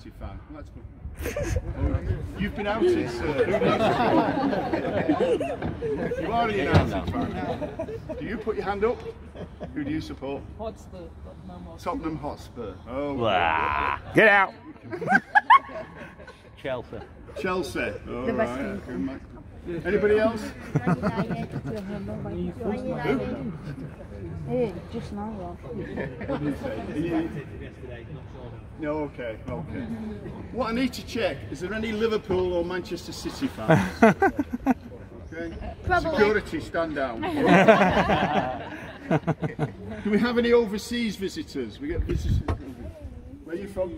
United fan? That's good. You've been outed, sir. You are a United fan. Do you put your hand up? Who do you support? Hotspur. Tottenham Hotspur. Oh. Get out. Chelsea. Chelsea. All right. Anybody else? Hey, just now. What did you say? No, okay. What I need to check, is there any Liverpool or Manchester City fans? Okay. Security, stand down. Do we have any overseas visitors? We get visitors. Where are you from?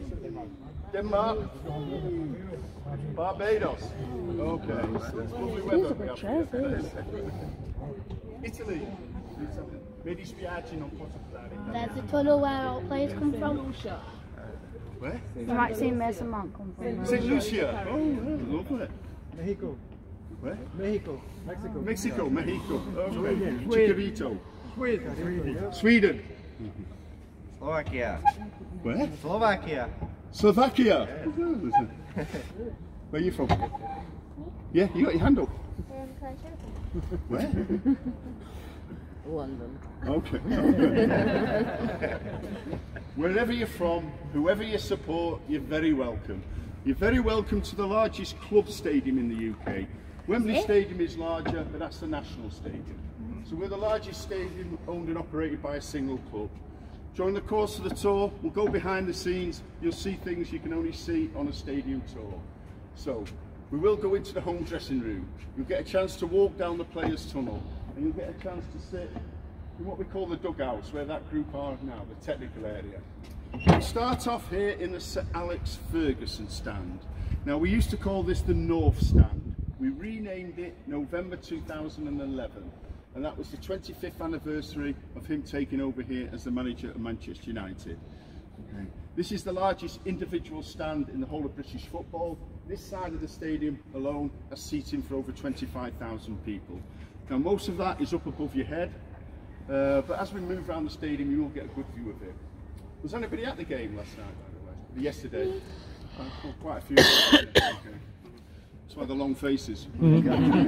Denmark? Barbados? Okay. Lovely weather we have here. Italy? Mi dispiace, non posso parlare. There's a tunnel where our players come from. Where? You might see Mason Mount come from. St. Lucia? Oh, yeah, lovely. Mexico. Where? Mexico. Mexico. Okay. Chiquito. Sweden. Slovakia. Where? Slovakia. Where are you from? Yeah, you got your hand up. Where? London. Okay. Wherever you're from, whoever you support, you're very welcome. You're very welcome to the largest club stadium in the UK. Wembley Stadium is larger, but that's the national stadium. So we're the largest stadium owned and operated by a single club. During the course of the tour, we'll go behind the scenes. You'll see things you can only see on a stadium tour. So we will go into the home dressing room. You'll get a chance to walk down the players' tunnel, and you'll get a chance to sit in what we call the dugouts, where that group are now, the technical area. We start off here in the Sir Alex Ferguson stand. Now, we used to call this the North Stand. We renamed it November 2011, and that was the 25th anniversary of him taking over here as the manager of Manchester United. Okay. This is the largest individual stand in the whole of British football. This side of the stadium alone has seating for over 25,000 people. Now, most of that is up above your head, but as we move around the stadium, you will get a good view of it. Was anybody at the game last night, by the way? Yesterday? Oh, quite a few. Okay. That's why the long faces. Now,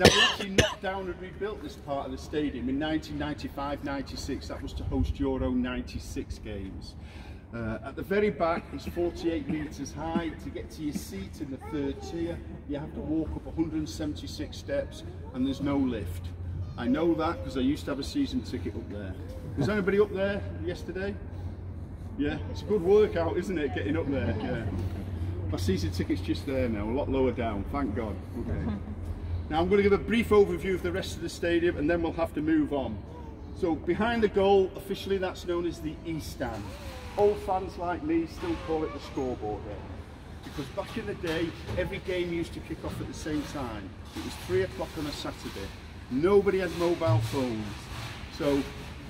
we actually knocked down and rebuilt this part of the stadium in 1995-96. That was to host Euro 96 games. At the very back, it's 48 metres high. To get to your seat in the third tier, you have to walk up 176 steps, and there's no lift. I know that because I used to have a season ticket up there. Was anybody up there yesterday? Yeah, it's a good workout, isn't it, getting up there? Yeah. My season ticket's just there now, a lot lower down, thank God. Okay. Now I'm going to give a brief overview of the rest of the stadium, and then we'll have to move on. So behind the goal, officially that's known as the East Stand. Old fans like me still call it the scoreboard there. Because back in the day, every game used to kick off at the same time. It was 3 o'clock on a Saturday. Nobody had mobile phones. So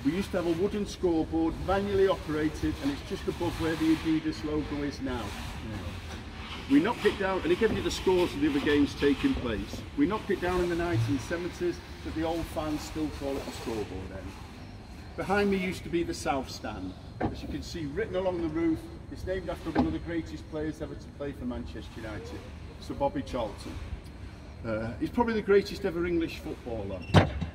we used to have a wooden scoreboard, manually operated, and it's just above where the Adidas logo is now. We knocked it down, and it gave you the scores of the other games taking place. We knocked it down in the 1970s, but the old fans still call it the scoreboard end. Behind me used to be the South Stand. As you can see written along the roof, it's named after one of the greatest players ever to play for Manchester United, Sir Bobby Charlton. He's probably the greatest ever English footballer.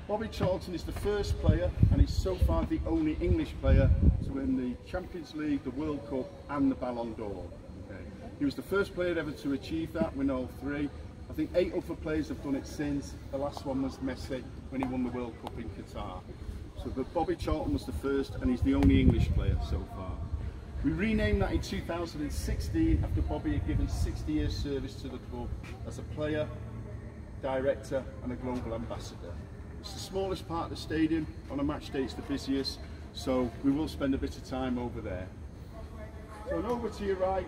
Bobby Charlton is the first player, and he's so far the only English player to win the Champions League, the World Cup and the Ballon d'Or. Okay. He was the first player ever to achieve that, win all 3. I think 8 other players have done it since. The last one was Messi when he won the World Cup in Qatar. So but Bobby Charlton was the first, and he's the only English player so far. We renamed that in 2016 after Bobby had given 60 years service to the club as a player, director and a global ambassador. It's the smallest part of the stadium. On a match day it's the busiest, so we will spend a bit of time over there. So over to your right,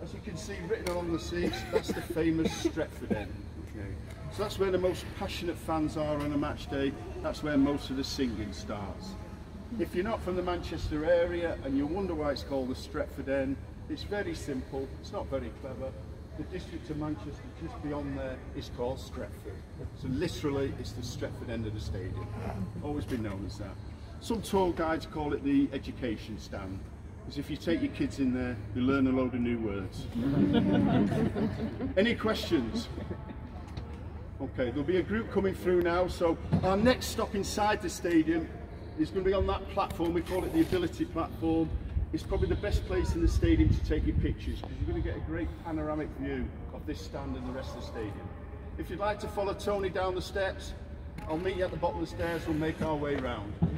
as you can see written along the seats, that's the famous Stretford end. Okay. So that's where the most passionate fans are on a match day. That's where most of the singing starts. If you're not from the Manchester area and you wonder why it's called the Stretford end, it's very simple, it's not very clever. The district of Manchester just beyond there is called Stretford. So literally it's the Stretford end of the stadium. Always been known as that. Some tour guides call it the education stand. because if you take your kids in there, you learn a load of new words. Any questions? Okay, there'll be a group coming through now, so our next stop inside the stadium is going to be on that platform. We call it the Ability Platform. It's probably the best place in the stadium to take your pictures, because you're going to get a great panoramic view of this stand and the rest of the stadium. If you'd like to follow Tony down the steps, I'll meet you at the bottom of the stairs. We'll make our way round.